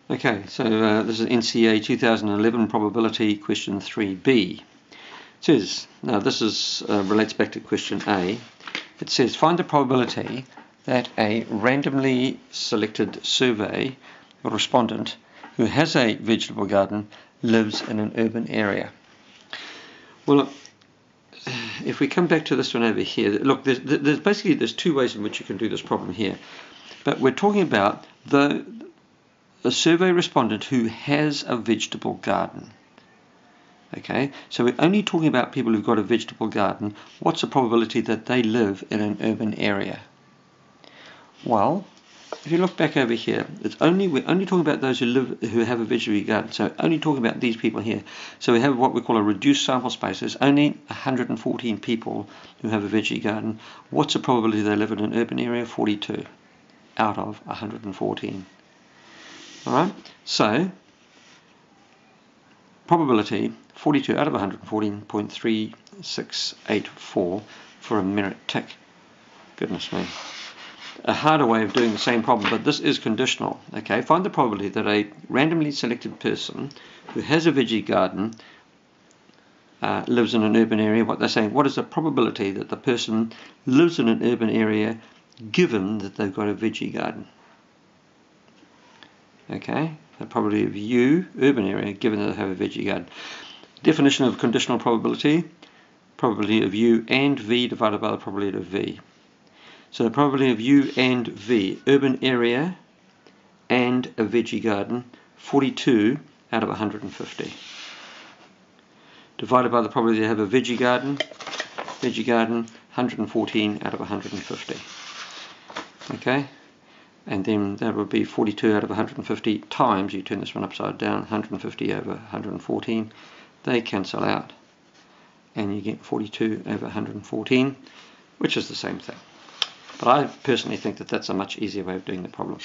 Okay, so this is NCEA 2011 probability question 3b. It says, now this is relates back to question A. It says, find the probability that a randomly selected survey or respondent who has a vegetable garden lives in an urban area. Well, if we come back to this one over here, look, there's two ways in which you can do this problem here. But we're talking about a survey respondent who has a vegetable garden. Okay, so we're only talking about people who've got a vegetable garden. What's the probability that they live in an urban area? Well, if you look back over here, we're only talking about those who have a vegetable garden. So only talking about these people here. So we have what we call a reduced sample space. There's only 114 people who have a veggie garden. What's the probability they live in an urban area? 42 out of 114. Alright, so probability 42 out of 114.3684 for a merit tick. Goodness me. A harder way of doing the same problem, but this is conditional. Okay, find the probability that a randomly selected person who has a veggie garden lives in an urban area. What they're saying, what is the probability that the person lives in an urban area given that they've got a veggie garden? Okay, the probability of U, urban area, given that they have a veggie garden. Definition of conditional probability, probability of U and V divided by the probability of V. So the probability of U and V, urban area and a veggie garden, 42 out of 150. Divided by the probability to have a veggie garden, 114 out of 150. Okay? And then that would be 42 out of 150 times, you turn this one upside down, 150 over 114. They cancel out. And you get 42 over 114, which is the same thing. But I personally think that that's a much easier way of doing the problem.